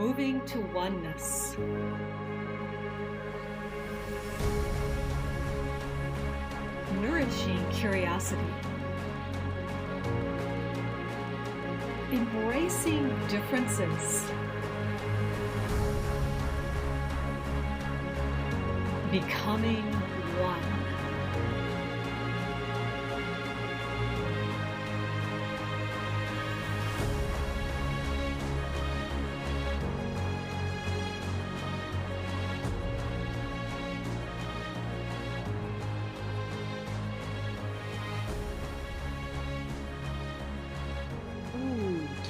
moving to oneness. Nourishing curiosity. Embracing differences. Becoming one.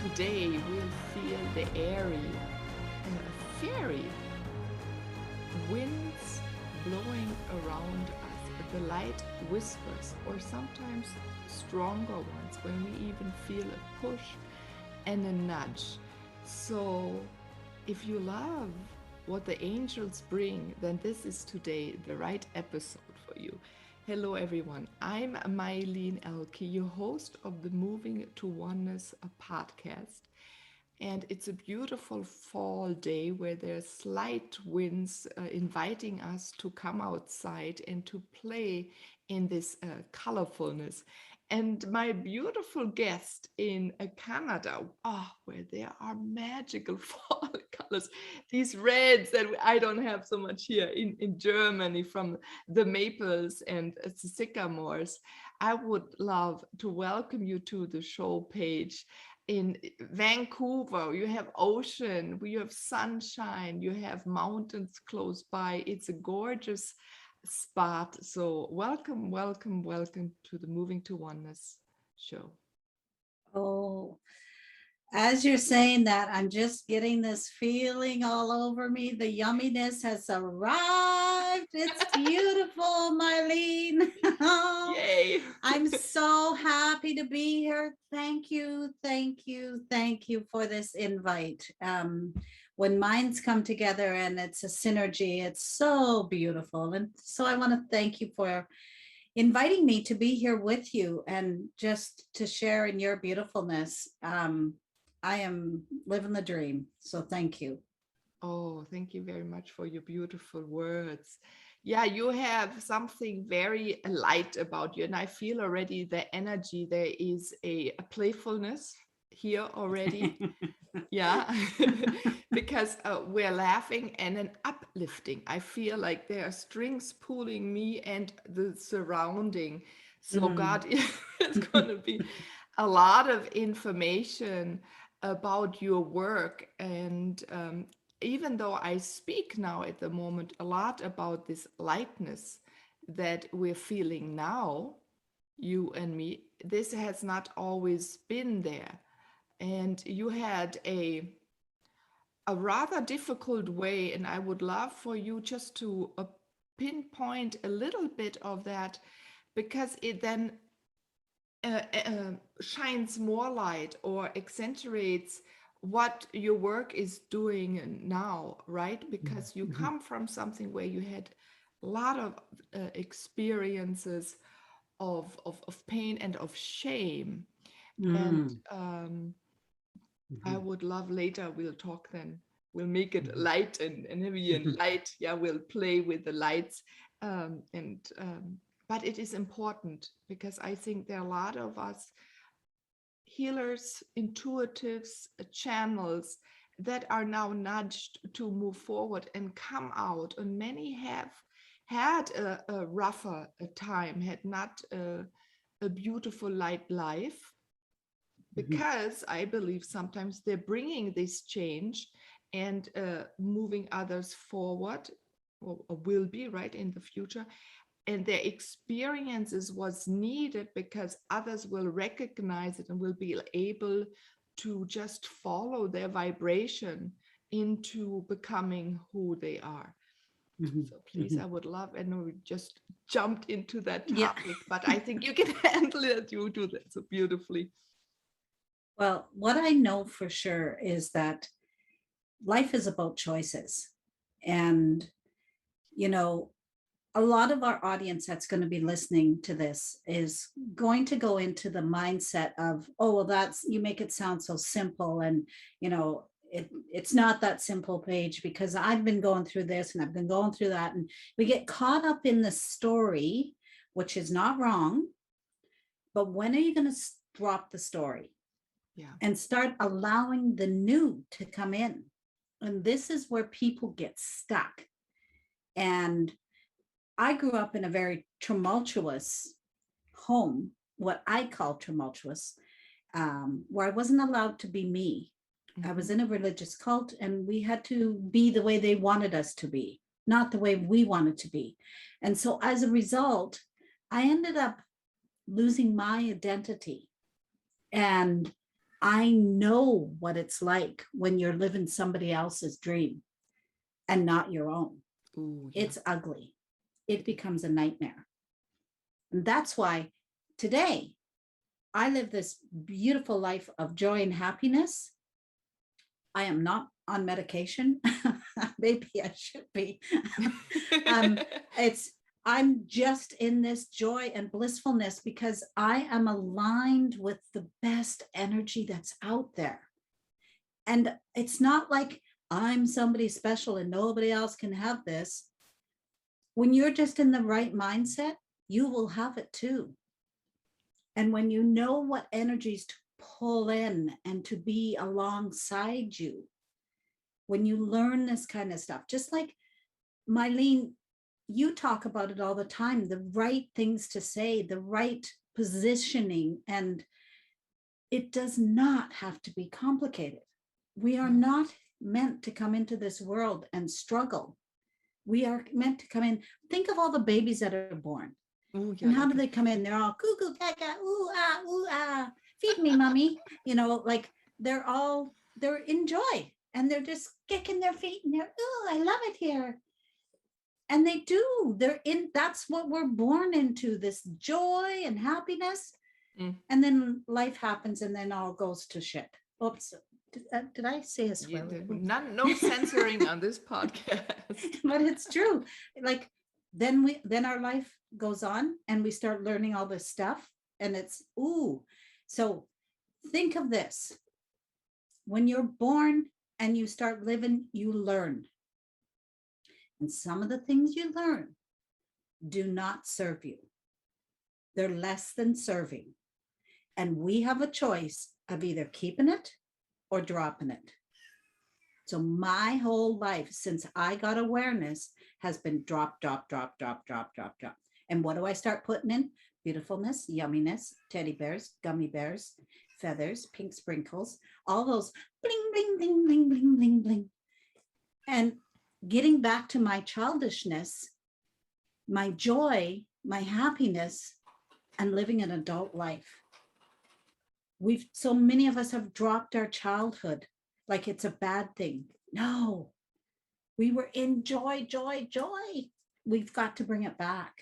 Today we'll feel the airy, fairy winds blowing around us, the light whispers, or sometimes stronger ones when we even feel a push and a nudge. So if you love what the angels bring, then this is today the right episode for you. Hello everyone, I'm Mylene Elke, your host of the Moving to Oneness podcast. And it's a beautiful fall day where there's slight winds inviting us to come outside and to play in this colorfulness. And my beautiful guest in Canada, where there are magical fall colors, these reds that I don't have so much here in Germany from the maples and the sycamores. I would love to welcome you to the show, Paige. In Vancouver, you have ocean, you have sunshine, you have mountains close by. It's a gorgeous spot. So welcome, welcome, welcome to the Moving to Oneness show. Oh, as you're saying that, I'm just getting this feeling all over me. The yumminess has arrived. It's beautiful, Mylene. Yay. I'm so happy to be here. Thank you, thank you, thank you for this invite. When minds come together and it's a synergy, it's so beautiful. And so I want to thank you for inviting me to be here with you and just to share in your beautifulness. I am living the dream. So thank you. Oh, thank you very much for your beautiful words. Yeah, you have something very light about you. And I feel already the energy. There is a playfulness here already. Yeah, because we're laughing and an uplifting. I feel like there are strings pulling me and the surrounding. So God, it's going to be a lot of information about your work. And even though I speak now at the moment a lot about this lightness that we're feeling now, you and me, this has not always been there. And you had a rather difficult way, and I would love for you just to pinpoint a little bit of that, because it then shines more light or accentuates what your work is doing now, right? Because you come from something where you had a lot of experiences of pain and of shame. And I would love later, we'll talk then, we'll make it light and heavy and light. Yeah, we'll play with the lights. But it is important because I think there are a lot of us healers, intuitives, channels that are now nudged to move forward and come out. And many have had a rougher time, had not a beautiful light life, because I believe sometimes they're bringing this change and moving others forward, or will be right in the future. And their experiences was needed because others will recognize it and will be able to just follow their vibration into becoming who they are. So please, I would love, and we just jumped into that topic, but I think you can handle it. You do that so beautifully. Well, what I know for sure is that life is about choices. And, you know, a lot of our audience that's going to be listening to this is going to go into the mindset of, oh, well, you make it sound so simple. And, it's not that simple, Paige, because I've been going through this and I've been going through that, and we get caught up in the story, which is not wrong. But when are you going to drop the story? Yeah. And start allowing the new to come in? And this is where people get stuck. And I grew up in a very tumultuous home, what I call tumultuous, where I wasn't allowed to be me. I was in a religious cult, and we had to be the way they wanted us to be, not the way we wanted to be. And so as a result, I ended up losing my identity. And I know what it's like when you're living somebody else's dream and not your own. Ooh, yeah. It's ugly. It becomes a nightmare. And that's why today I live this beautiful life of joy and happiness. I am not on medication. Maybe I should be. I'm just in this joy and blissfulness because I am aligned with the best energy that's out there. And it's not like I'm somebody special and nobody else can have this. When you're just in the right mindset, you will have it too. And when you know what energies to pull in and to be alongside you, when you learn this kind of stuff, just like Mylene, you talk about it all the time, the right things to say, the right positioning, and it does not have to be complicated. We are not meant to come into this world and struggle. We are meant to come in. Think of all the babies that are born. Ooh, yeah, and how do they come in? They're all cuckoo, caca, ooh, ah, feed me, mommy. You know, like they're in joy, and they're just kicking their feet, and they're, oh, I love it here. And they do. That's what we're born into, this joy and happiness. And then life happens, and then all goes to shit. Oops. Did I say a swear? No censoring on this podcast. But it's true. Like then our life goes on, and we start learning all this stuff, and it's ooh. So think of this. When you're born and you start living, you learn. And some of the things you learn do not serve you. They're less than serving. And we have a choice of either keeping it or dropping it. So my whole life since I got awareness has been drop. And what do I start putting in? Beautifulness, yumminess, teddy bears, gummy bears, feathers, pink sprinkles, all those bling, bling, bling, bling, bling, bling, bling. And getting back to my childishness, my joy, my happiness, and living an adult life. So many of us have dropped our childhood like it's a bad thing. No, we were in joy. We've got to bring it back.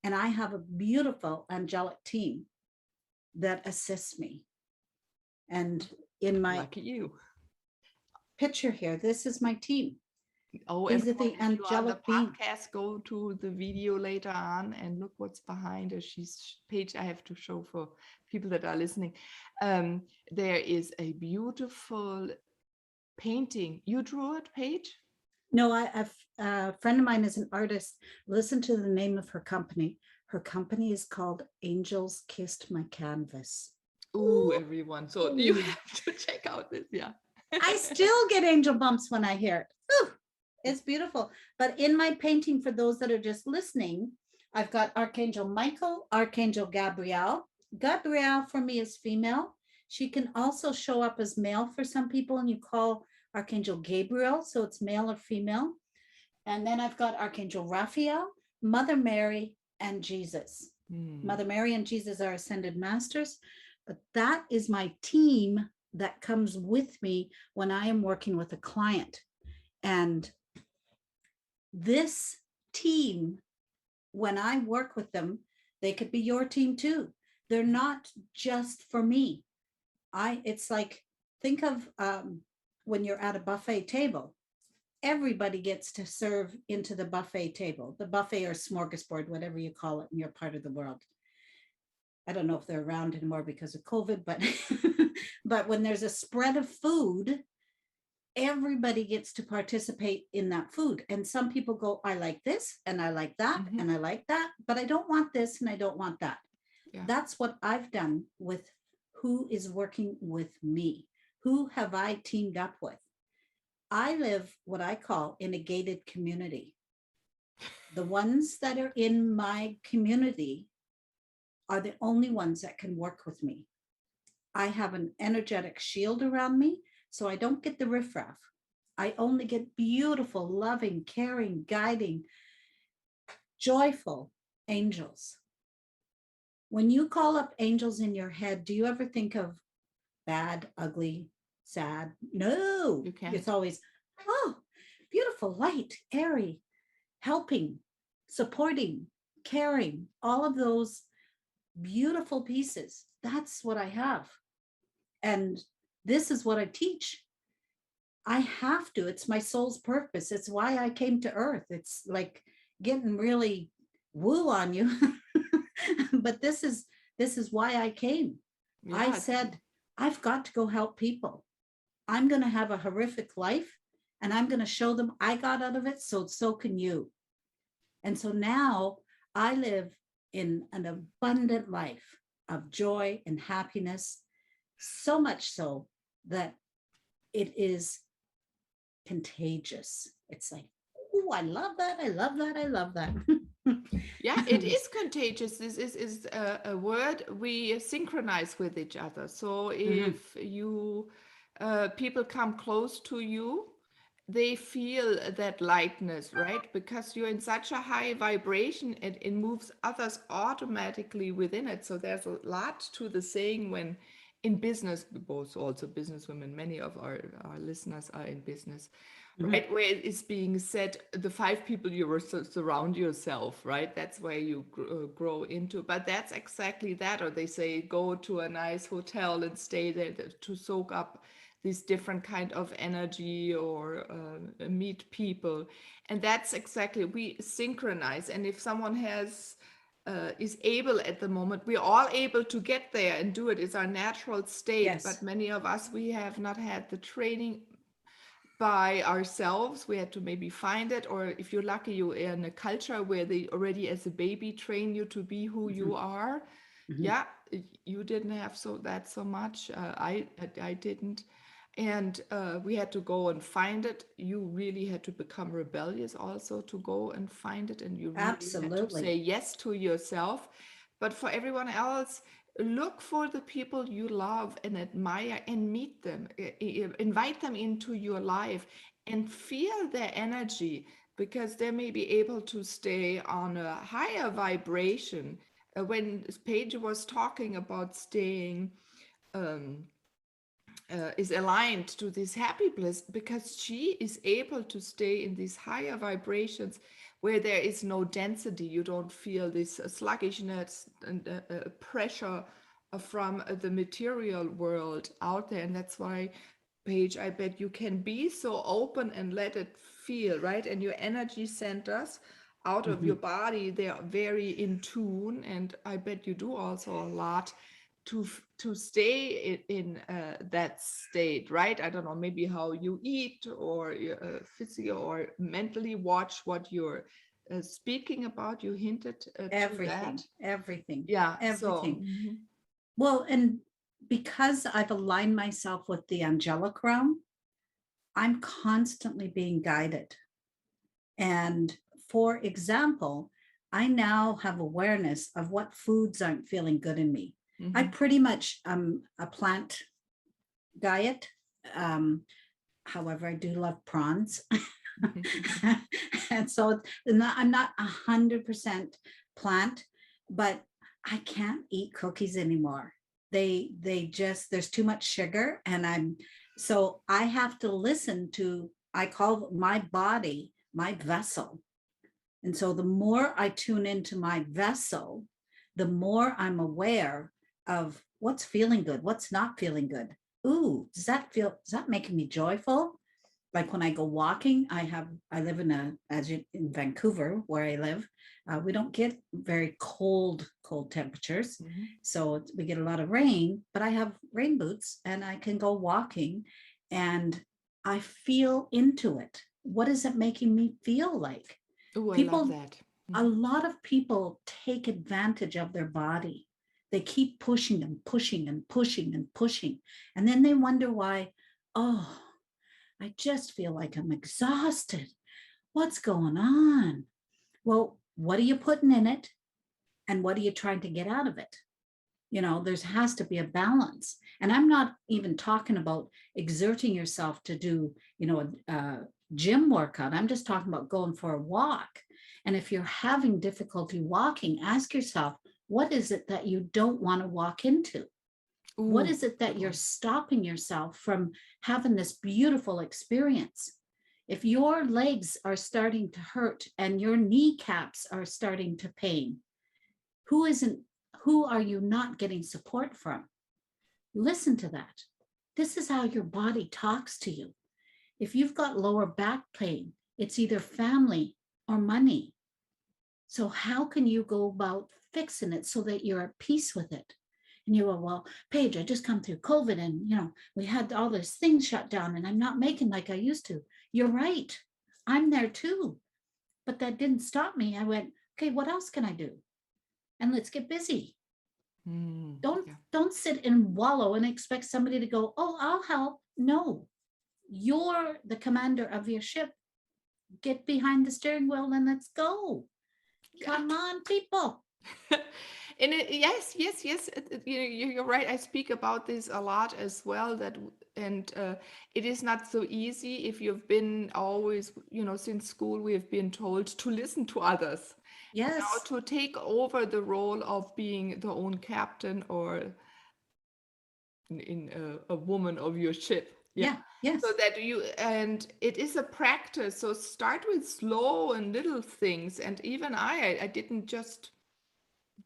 And I have a beautiful angelic team that assists me. And in my lucky you picture here, this is my team. Oh, these are the angelic beings. Podcast, go to the video later on and look what's behind her. Paige, I have to show for people that are listening. There is a beautiful painting. You drew it, Paige? No, a friend of mine is an artist. Listen to the name of her company. Her company is called Angels Kissed My Canvas. Ooh, everyone. So you have to check out this. Yeah. I still get angel bumps when I hear it. Ooh, it's beautiful. But in my painting, for those that are just listening, I've got Archangel Michael, Archangel Gabrielle. Gabrielle for me is female. She can also show up as male for some people, and you call Archangel Gabriel, so it's male or female. And then I've got Archangel Raphael, Mother Mary, and Jesus. Mother Mary and Jesus are ascended masters, but that is my team that comes with me when I am working with a client. And this team, when I work with them, they could be your team too. They're not just for me. It's like, think of when you're at a buffet table, everybody gets to serve into the buffet table, the buffet or smorgasbord, whatever you call it in your part of the world. I don't know if they're around anymore because of COVID, but but when there's a spread of food, everybody gets to participate in that food. And some people go, I like this and I like that Mhm. and I like that, but I don't want this and I don't want that. Yeah. That's what I've done with who is working with me. Who have I teamed up with? I live what I call in a gated community. The ones that are in my community are the only ones that can work with me. I have an energetic shield around me, so I don't get the riffraff. I only get beautiful, loving, caring, guiding, joyful angels. When you call up angels in your head, do you ever think of bad, ugly, sad? No, You it's can't. always, oh, beautiful, light, airy, helping, supporting, caring, all of those beautiful pieces. That's what I have. And this is what I teach. I have to. It's my soul's purpose. It's why I came to Earth. It's like getting really woo on you. But this is why I came. I Yeah. said, I've got to go help people. I'm going to have a horrific life and I'm going to show them I got out of it, so can you. And so now I live in an abundant life of joy and happiness, so much so that it is contagious. It's like, oh, I love that. I love that. I love that. Yeah, it is contagious. This is a word we synchronize with each other. So Mhm. if you people come close to you, they feel that lightness, right? Because you're in such a high vibration, it moves others automatically within it. So there's a lot to the saying when in business, both also business women, many of our listeners are in business, Mhm. right? Where it is being said, the five people you were surround yourself, right? That's where you grow into. But that's exactly that. Or they say, go to a nice hotel and stay there to soak up this different kind of energy or meet people. And that's exactly, we synchronize. And if someone is able at the moment, we're all able to get there and do it. It's our natural state. But Yes. many of us, we have not had the training by ourselves. We had to maybe find it, or if you're lucky, you're in a culture where they already as a baby train you to be who you Mhm. are. Mhm. Yeah, you didn't have so much. I didn't, and we had to go and find it. You really had to become rebellious also to go and find it, and you really had to say Absolutely. yes to yourself. But for everyone else, look for the people you love and admire and meet them. Invite them into your life and feel their energy, because they may be able to stay on a higher vibration. When Paige was talking about staying um, is aligned to this happy bliss, because she is able to stay in these higher vibrations where there is no density. You don't feel this sluggishness and pressure from the material world out there. And that's why, Paige, I bet you can be so open and let it feel, right? And your energy centers out of your Mhm. body, they are very in tune. And I bet you do also a lot to stay in that state, right? I don't know, maybe how you eat, or physically or mentally watch what you're speaking about. You hinted to that. Everything, everything, Yeah. So everything. Well, and because I've aligned myself with the angelic realm, I'm constantly being guided. And for example, I now have awareness of what foods aren't feeling good in me. I mhm. pretty much a plant diet. Um, However, I do love prawns. And so I'm not 100% plant, but I can't eat cookies anymore. They just, there's too much sugar, and so I have to listen to, I call my body my vessel. And so the more I tune into my vessel, the more I'm aware of what's feeling good, what's not feeling good. Ooh, is that making me joyful? Like when I go walking, I live in Vancouver where I live. We don't get very cold temperatures. Mhm. So we get a lot of rain, but I have rain boots and I can go walking. And I feel into it. What is it making me feel like? Oh, I love People, that. a lot of people take advantage of their body. They keep pushing and pushing and pushing and pushing. And then they wonder why, oh, I just feel like I'm exhausted. What's going on? Well, what are you putting in it? And what are you trying to get out of it? There has to be a balance. And I'm not even talking about exerting yourself to do, a gym workout. I'm just talking about going for a walk. And if you're having difficulty walking, ask yourself, what is it that you don't want to walk into? What Ooh, is it that good you're one. stopping yourself from having this beautiful experience? If your legs are starting to hurt and your kneecaps are starting to pain, who are you not getting support from? Listen to that. This is how your body talks to you. If you've got lower back pain, it's either family or money. So how can you go about fixing it so that you're at peace with it? And you go, well, Paige, I just come through COVID and, we had all these things shut down and I'm not making like I used to. You're right. I'm there too. But that didn't stop me. I went, okay, what else can I do? And let's get busy. Don't Yeah. don't sit and wallow and expect somebody to go, oh, I'll help. No, you're the commander of your ship. Get behind the steering wheel and let's go. Yeah. Come on, people. And yes, yes, yes. You're right. I speak about this a lot as well. It is not so easy if you've been always, since school, we have been told to listen to others. Now Yes. to take over the role of being the own captain or in a woman of your ship. Yeah. Yeah. Yes. So that and it is a practice. So start with slow and little things. And even I didn't just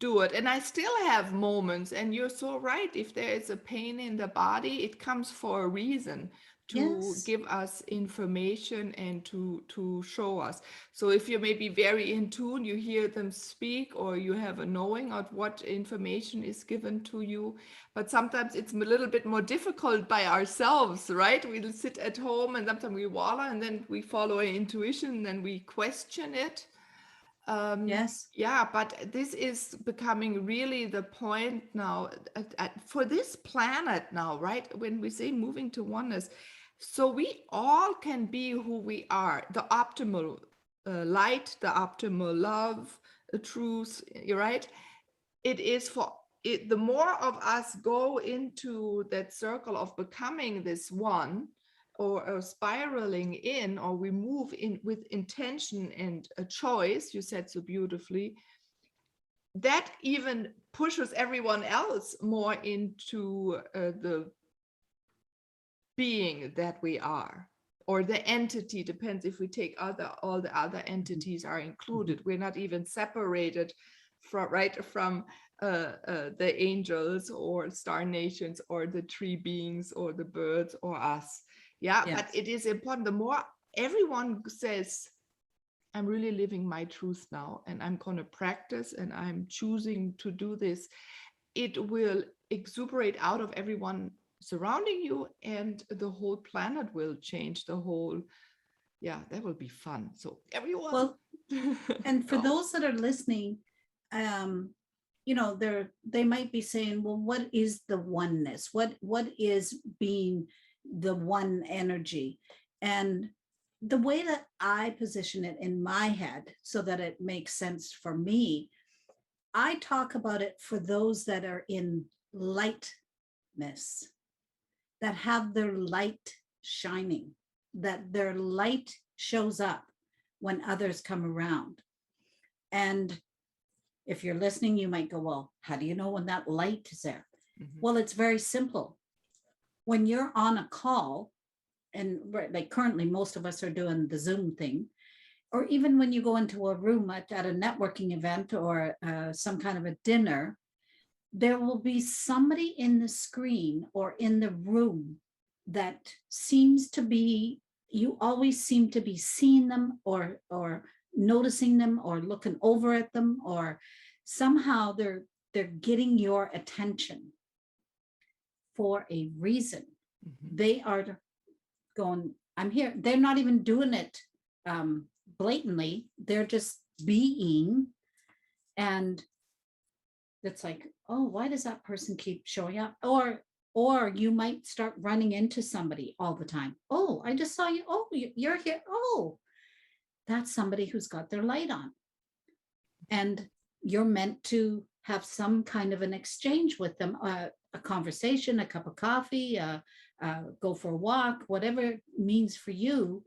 do it. And I still have moments. And you're so right. If there is a pain in the body, it comes for a reason to Yes. give us information and to show us. So if you're maybe very in tune, you hear them speak or you have a knowing of what information is given to you. But sometimes it's a little bit more difficult by ourselves, right? We'll sit at home and sometimes we wallow and then we follow our intuition and then we question it. Yes. Yeah, but this is becoming really the point now for this planet now, right? When we say moving to oneness, so we all can be who we are, the optimal light, the optimal love, the truth, you're right? It is for it, the more of us go into that circle of becoming this one, or spiraling in, or we move in with intention and a choice, you said so beautifully, that even pushes everyone else more into the being that we are, or the entity, depends if we take all the other entities are included. We're not even separated from the angels or star nations or the tree beings or the birds or us. Yeah, Yes. but it is important. The more everyone says, I'm really living my truth now, and I'm going to practice, and I'm choosing to do this, it will exuberate out of everyone surrounding you, and the whole planet will change. That will be fun. So everyone. Well, and for those that are listening, they might be saying, well, what is the oneness? What is being the one energy? And the way that I position it in my head so that it makes sense for me, I talk about it for those that are in lightness, that have their light shining, that their light shows up when others come around. And if you're listening, you might go, well, how do you know when that light is there? Mhm. Well, it's very simple. When you're on a call, and like currently most of us are doing the Zoom thing, or even when you go into a room at a networking event or some kind of a dinner, there will be somebody in the screen or in the room that seems to be, you always seem to be seeing them or noticing them or looking over at them, or somehow they're getting your attention for a reason. Mhm. They are going, I'm here. They're not even doing it blatantly. They're just being. And it's like, oh, why does that person keep showing up? Or you might start running into somebody all the time. Oh, I just saw you. Oh, you're here. Oh, that's somebody who's got their light on. And you're meant to have some kind of an exchange with them, a conversation, a cup of coffee, go for a walk, whatever it means for you.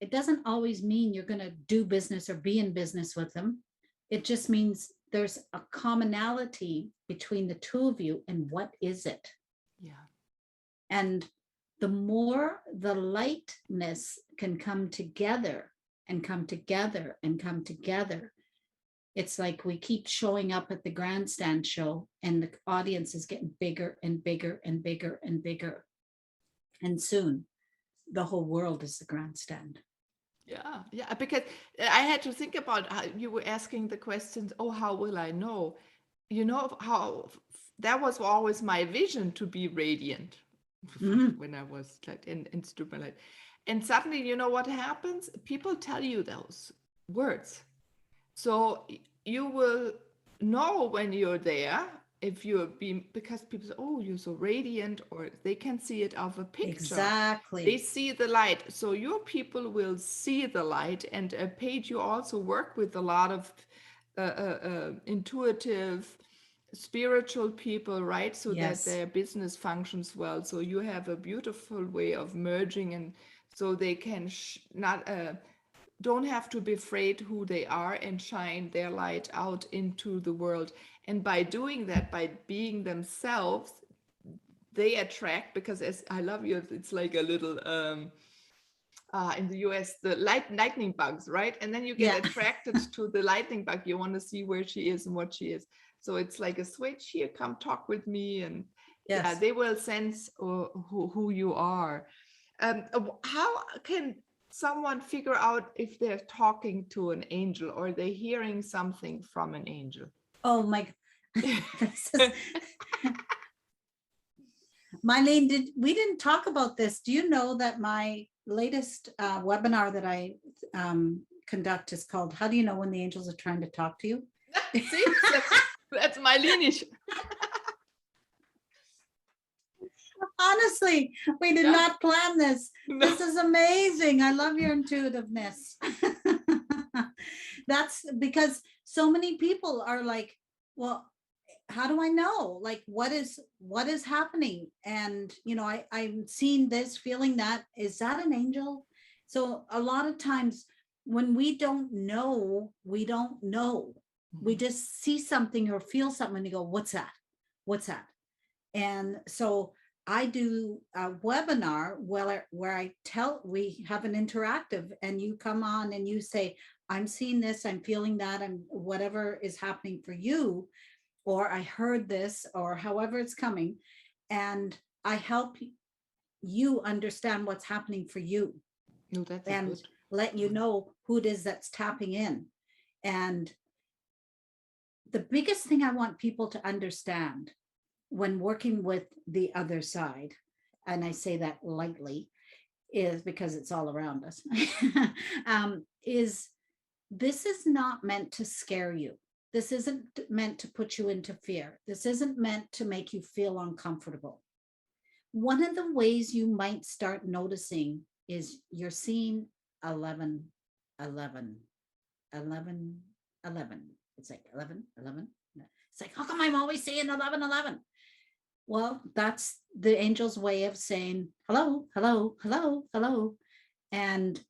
It doesn't always mean you're going to do business or be in business with them. It just means there's a commonality between the two of you. And what is it? Yeah. And the more the lightness can come together and come together and come together, it's like we keep showing up at the grandstand show and the audience is getting bigger and bigger and bigger and bigger. And soon the whole world is the grandstand. Yeah, yeah, because I had to think about how you were asking the questions, oh, how will I know? You know, how that was always my vision, to be radiant when I was like in Stupid Light. And suddenly, you know what happens? People tell you those words. So you will know when you're there, if you're being, because people say, oh, you're so radiant, or they can see it of a picture. Exactly. They see the light. So your people will see the light. And Paige, you also work with a lot of intuitive, spiritual people, right? So Yes. that their business functions well. So you have a beautiful way of merging, and so they can not don't have to be afraid who they are and shine their light out into the world. And by doing that, by being themselves, they attract, because as I love you, it's like a little in the US, the lightning bugs, right? And then you get attracted to the lightning bug. You want to see where she is and what she is. So it's like a switch here, come talk with me. And yeah, they will sense who you are. How can someone figure out if they're talking to an angel or they're hearing something from an angel? Oh my, Mylene, we didn't talk about this. Do you know that my latest webinar that I conduct is called "How Do You Know When the Angels Are Trying to Talk to You?" See, that's my lineage. Honestly, we did not plan this. No. This is amazing. I love your intuitiveness. That's because so many people are like, well, how do I know? Like, what is happening? And, you know, I'm seeing this, feeling that. Is that an angel? So a lot of times when we don't know, we don't know. Mm-hmm. We just see something or feel something and you go, what's that? What's that? And so I do a webinar where I we have an interactive, and you come on and you say, I'm seeing this, I'm feeling that, I'm whatever is happening for you, or I heard this, or however it's coming. And I help you understand what's happening for you. No, that's and good. Let you know who it is that's tapping in. And the biggest thing I want people to understand when working with the other side, and I say that lightly, is because it's all around us, is this is not meant to scare you. This isn't meant to put you into fear. This isn't meant to make you feel uncomfortable. One of the ways you might start noticing is you're seeing 11, 11, 11, 11. It's like 11, 11. It's like, how come I'm always seeing 11, 11? Well, that's the angel's way of saying, hello, hello, hello, hello. And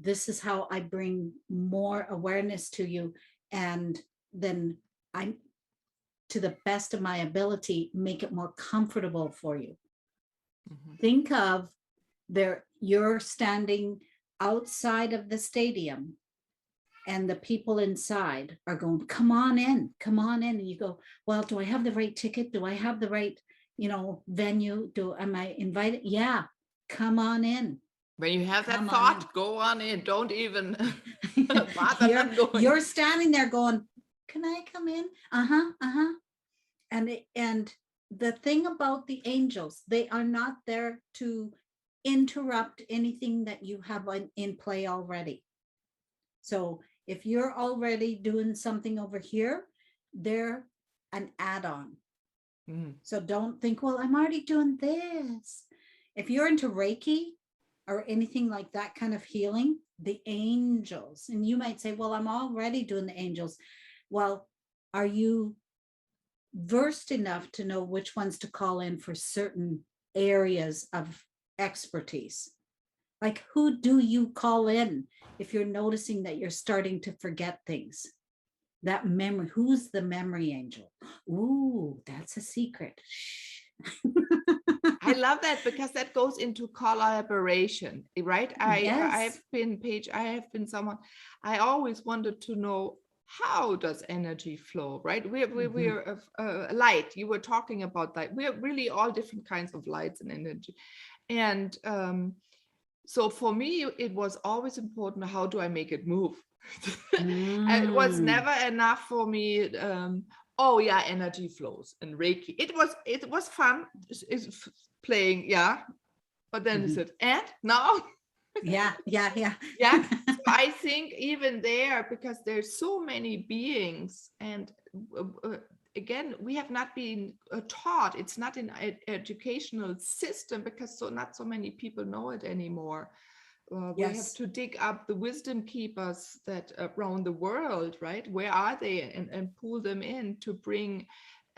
this is how I bring more awareness to you. And then I'm, to the best of my ability, make it more comfortable for you. Mm-hmm. Think of you're standing outside of the stadium, and the people inside are going, come on in. And you go, well, do I have the right ticket? Do I have the right, venue? Am I invited? Yeah, come on in. When you have that thought, go on in. Don't even bother them going. You're standing there going, can I come in? Uh-huh. And the thing about the angels, they are not there to interrupt anything that you have in play already. So if you're already doing something over here, they're an add-on. So don't think, well, I'm already doing this. If you're into Reiki or anything like that kind of healing, the angels, and you might say, well, I'm already doing the angels. Well, are you versed enough to know which ones to call in for certain areas of expertise? Like, who do you call in if you're noticing that you're starting to forget things? That memory, who's the memory angel? Ooh, that's a secret. Shh. I love that, because that goes into collaboration, right? Yes. I've been, Paige, I have been someone, I always wanted to know, how does energy flow, right? We're light. You were talking about that. We're really all different kinds of lights and energy. And so for me, it was always important, how do I make it move? It was never enough for me. Oh yeah, energy flows and Reiki. It was fun. It's playing, yeah. But then is it, and now? Yeah. Yeah. So I think even there, because there's so many beings, and again, we have not been taught. It's not in educational system, because not so many people know it anymore. We have to dig up the wisdom keepers that around the world, right? Where are they? And pull them in to bring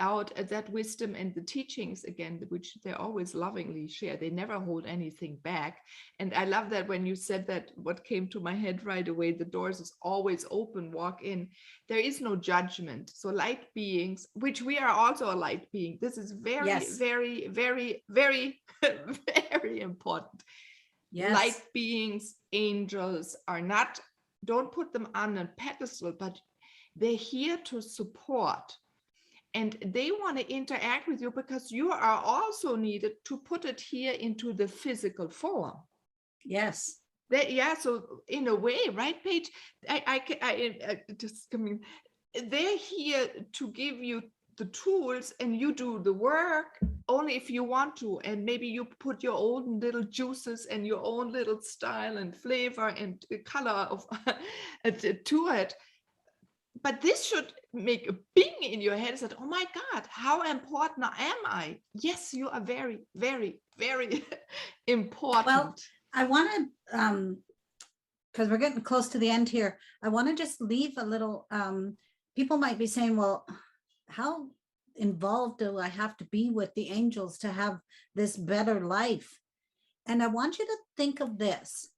out that wisdom and the teachings again, which they always lovingly share. They never hold anything back. And I love that when you said that, what came to my head right away, the doors is always open, walk in. There is no judgment. So light beings, which we are also a light being. This is very, very, very, very, very important. Yes. Light beings, angels are not, don't put them on a pedestal, but they're here to support. And they want to interact with you, because you are also needed to put it here into the physical form. Yes. So in a way, right, Paige? I just coming. They're here to give you the tools, and you do the work only if you want to, and maybe you put your own little juices and your own little style and flavor and color of to it. But this should make a bing in your head, that, oh my God, how important am I? Yes, you are very, very, very important. Well, I want to, because we're getting close to the end here, I want to just leave a little, people might be saying, well, how involved do I have to be with the angels to have this better life? And I want you to think of this.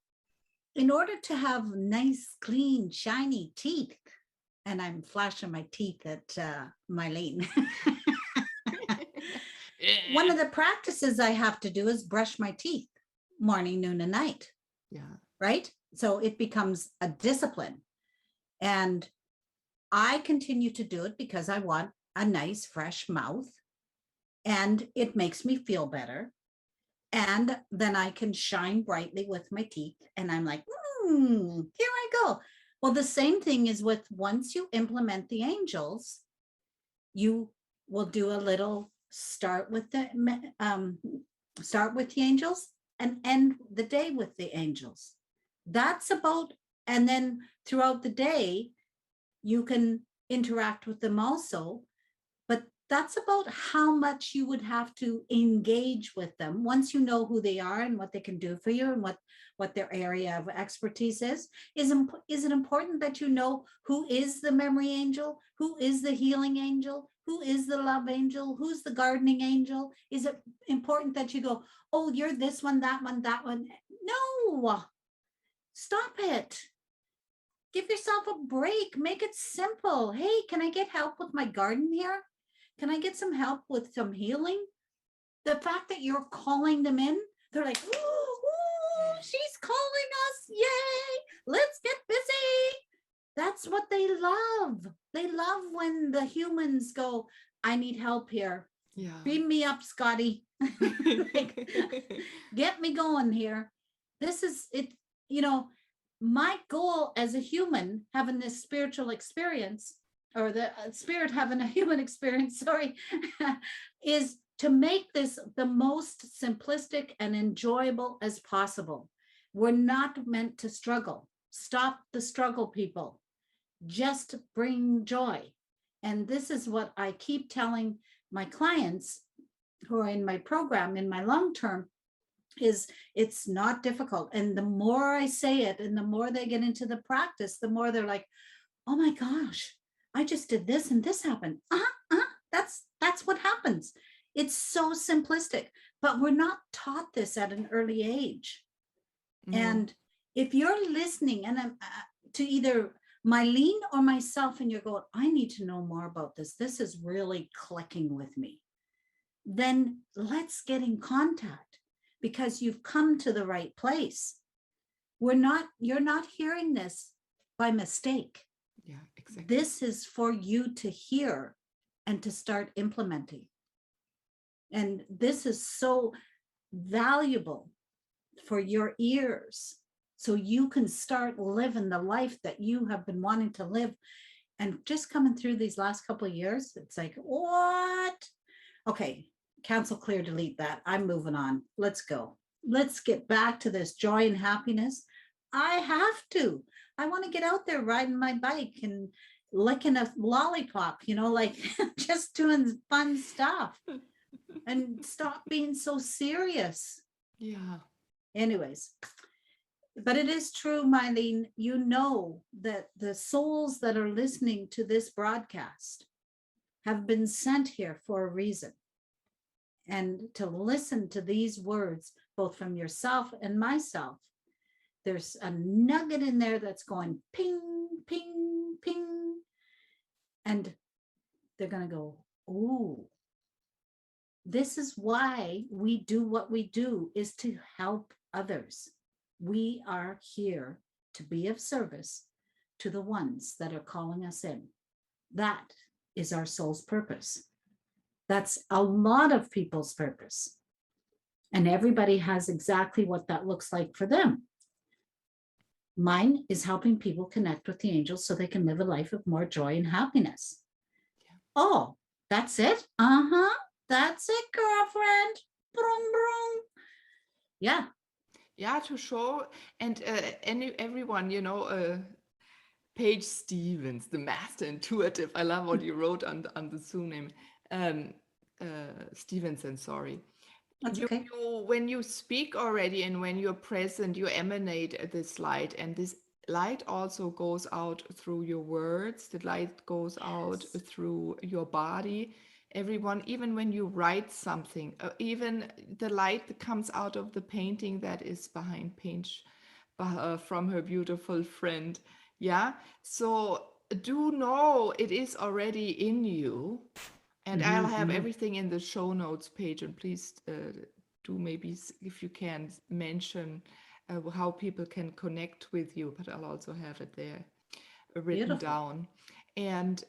In order to have nice, clean, shiny teeth, and I'm flashing my teeth at Mylene. One of the practices I have to do is brush my teeth morning, noon, and night. Yeah. Right? So it becomes a discipline. And I continue to do it because I want a nice, fresh mouth. And it makes me feel better. And then I can shine brightly with my teeth. And I'm like, here I go. Well, the same thing is with, once you implement the angels, you will do a little start with the angels and end the day with the angels. That's about, and then throughout the day, you can interact with them also, but that's about how much you would have to engage with them once you know who they are and what they can do for you and what their area of expertise is. Is it important that you know who is the memory angel, who is the healing angel, who is the love angel, who's the gardening angel? Is it important that you go, oh, you're this one, that one, that one? No, stop it. Give yourself a break. Make it simple. Hey, can I get help with my garden here? Can I get some help with some healing? The fact that you're calling them in, they're like, ooh, she's calling us. Yay. Let's get busy. That's what they love. They love when the humans go, I need help here. Yeah. Beam me up, Scotty. Like, get me going here. This is it. You know, my goal as a human having this spiritual experience, or the spirit having a human experience, sorry, is to make this the most simplistic and enjoyable as possible. We're not meant to struggle. Stop the struggle, people. Just bring joy. And this is what I keep telling my clients who are in my program, in my long term, is it's not difficult. And the more I say it and the more they get into the practice, the more they're like, oh my gosh, I just did this and this happened. That's what happens. It's so simplistic, but we're not taught this at an early age. And if you're listening and to either Mylene or myself, and you're going, I need to know more about this. This is really clicking with me. Then let's get in contact, because you've come to the right place. You're not hearing this by mistake. Yeah, exactly. This is for you to hear and to start implementing. And this is so valuable for your ears, so you can start living the life that you have been wanting to live. And just coming through these last couple of years, it's like, what? Okay, cancel, clear, delete that. I'm moving on. Let's go. Let's get back to this joy and happiness. I have to. I want to get out there riding my bike and licking a lollipop, like just doing fun stuff and stop being so serious. Yeah. Anyways, but it is true, Mylene, that the souls that are listening to this broadcast have been sent here for a reason. And to listen to these words, both from yourself and myself, there's a nugget in there that's going ping, ping, ping. And they're going to go, ooh, this is why we do what we do, is to help others. We are here to be of service to the ones that are calling us in. That is our soul's purpose. That's a lot of people's purpose. And everybody has exactly what that looks like for them. Mine is helping people connect with the angels so they can live a life of more joy and happiness. Yeah. Oh, that's it? That's it, girlfriend. Brum, brum. Yeah. Yeah, to show, and everyone, Paige Stevensen, the master intuitive. I love what you wrote on the Zoom name. Stevenson, sorry. That's okay. When you speak already and when you're present, you emanate this light, and this light also goes out through your words. The light goes out through your body. Everyone, even when you write something, even the light that comes out of the painting that is behind Paige from her beautiful friend. Yeah. So do know it is already in you. And I'll have everything in the show notes page. And please do maybe, if you can, mention how people can connect with you. But I'll also have it there written down. And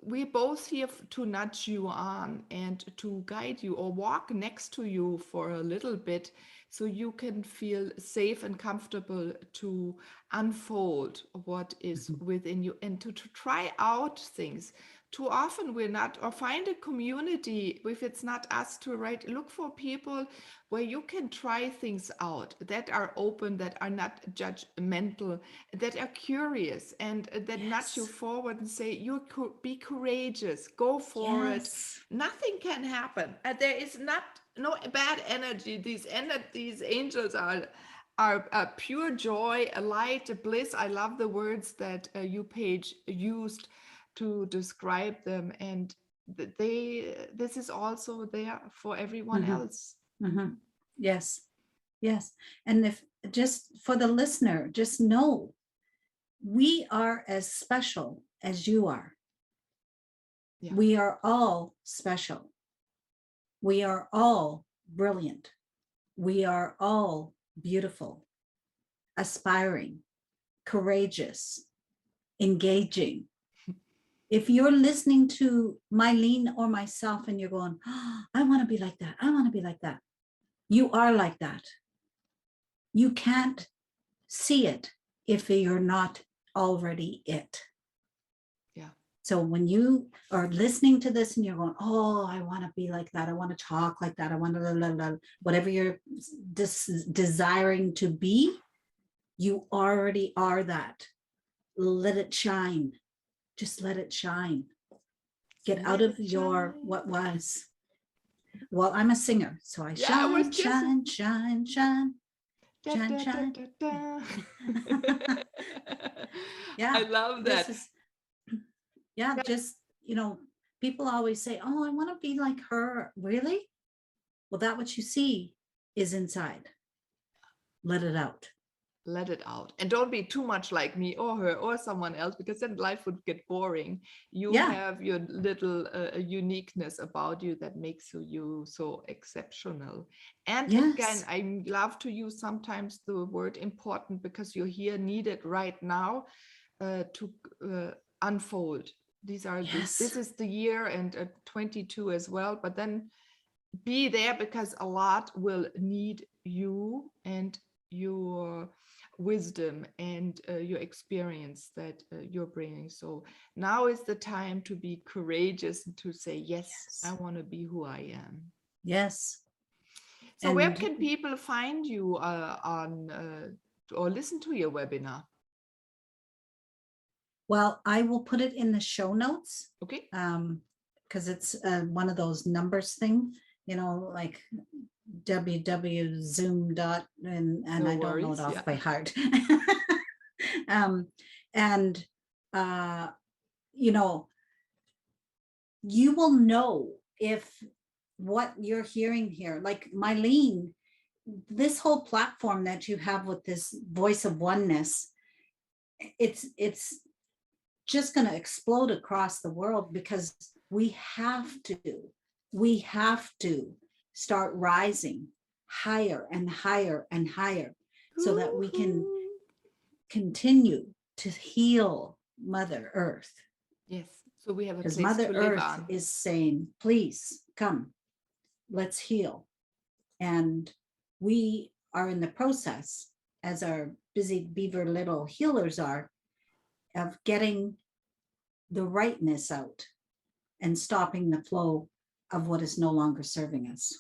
we're both here to nudge you on and to guide you or walk next to you for a little bit, so you can feel safe and comfortable to unfold what is within you and to try out things. Too often we're not, or find a community, if it's not us to write, look for people where you can try things out that are open, that are not judgmental, that are curious, and that nudge you forward and say, be courageous, go for it. Nothing can happen. There is no bad energy. These angels are pure joy, a light, a bliss. I love the words that you, Paige, used to describe them, and this is also there for everyone else. Yes. And if just for the listener, just know we are as special as you are. Yeah. We are all special. We are all brilliant. We are all beautiful, aspiring, courageous, engaging. If you're listening to Mylene or myself and you're going, oh, I want to be like that, I want to be like that, you are like that. You can't see it if you're not already it. Yeah. So when you are listening to this and you're going, oh, I want to be like that, I want to talk like that, I want to, whatever you're desiring to be, you already are that. Let it shine. Just let it shine. Get out of your what was. Well, I'm a singer, so I shine, shine, shine, shine. Shine, shine. Yeah, I love that. Just, people always say, oh, I want to be like her. Really? Well, that what you see is inside. Let it out. Let it out. And don't be too much like me or her or someone else, because then life would get boring. You have your little uniqueness about you that makes you so exceptional. And again, I love to use sometimes the word important, because you're here needed right now to unfold. These are this is the year, and 22 as well, but then be there, because a lot will need you and your wisdom and your experience that you're bringing. So now is the time to be courageous and to say, yes, I want to be who I am. Yes. So where can people find you on or listen to your webinar? Well, I will put it in the show notes. Okay. Because it's one of those numbers thing, like www.zoom. And No I don't worries, know it off by heart. You will know if what you're hearing here, like Mylene, this whole platform that you have with this voice of oneness, it's just going to explode across the world, because we have to start rising higher and higher and higher, so that we can continue to heal Mother Earth. Yes, so we have a place Mother to live Earth on. is saying, please come, let's heal. And we are in the process, as our busy beaver little healers are, of getting the rightness out and stopping the flow of what is no longer serving us.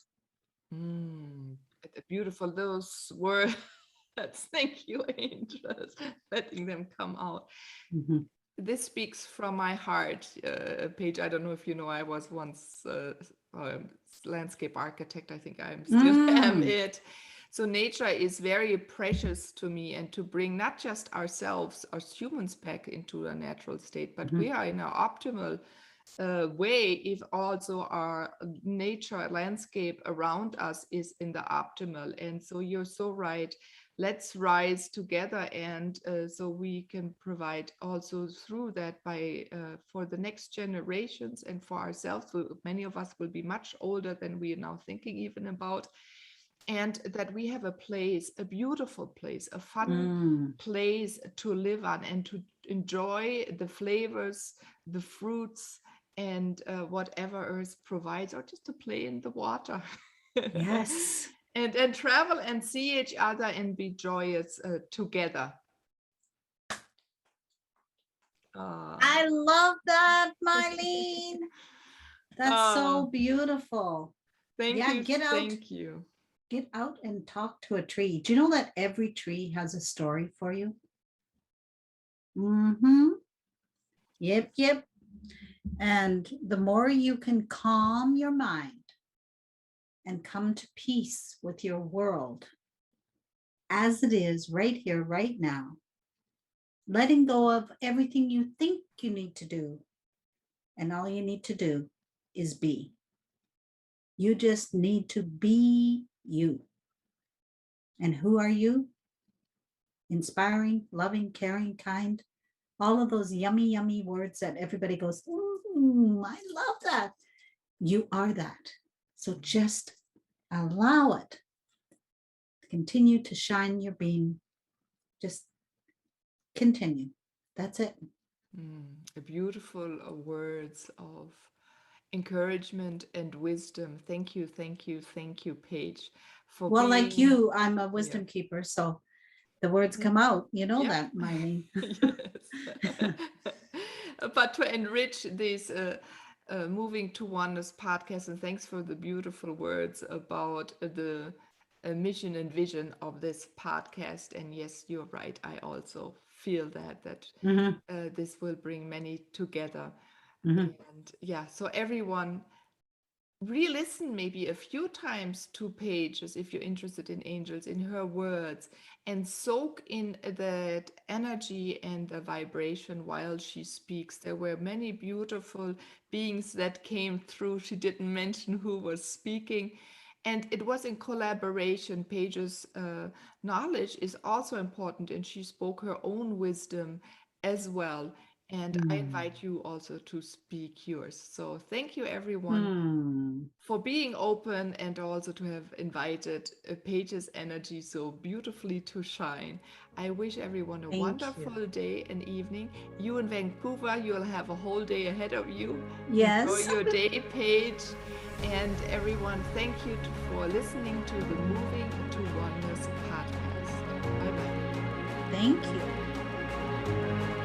Beautiful, those words. Thank you, angels, letting them come out. Mm-hmm. This speaks from my heart, Paige. I don't know if you know, I was once a landscape architect. I think I still am it. So nature is very precious to me, and to bring not just ourselves as humans back into a natural state, but we are in our optimal way if also our nature landscape around us is in the optimal. And so you're so right. Let's rise together, and so we can provide also through that by for the next generations and for ourselves. So many of us will be much older than we are now thinking even about. And that we have a place, a beautiful place, a fun place to live on, and to enjoy the flavors, the fruits, and whatever Earth provides, or just to play in the water. Yes. and travel and see each other and be joyous together. I love that, Mylene. That's so beautiful. Thank you. Get out. Thank you. Get out and talk to a tree. Do you know that every tree has a story for you? Yep. And the more you can calm your mind and come to peace with your world as it is right here, right now, letting go of everything you think you need to do. And all you need to do is be. You just need to be you. And who are you? Inspiring, loving, caring, kind. All of those yummy, yummy words that everybody goes, I love that. You are that. So just allow it to continue to shine your beam. Just continue. That's it. Beautiful words of encouragement and wisdom. Thank you, Paige. Well, like you, I'm a wisdom keeper, so the words come out. You know that, Mylene. Yes. but to enrich this moving to oneness podcast. And thanks for the beautiful words about the mission and vision of this podcast. And yes, you're right. I also feel that Mhm, this will bring many together. mhm. And yeah, so everyone re-listen maybe a few times to Pages if you're interested in angels, in her words, and soak in that energy and the vibration while she speaks. There were many beautiful beings that came through. She didn't mention who was speaking, and it was in collaboration. Page's knowledge is also important, and she spoke her own wisdom as well. And I Mm. invite you also to speak yours. So thank you, everyone, Mm. for being open and also to have invited Paige's energy so beautifully to shine. I wish everyone a Thank you. wonderful day and evening. You in Vancouver, you'll have a whole day ahead of you. Enjoy Yes. your day, Paige. And everyone, thank you for listening to the Moving to Oneness podcast. Bye bye. Thank you.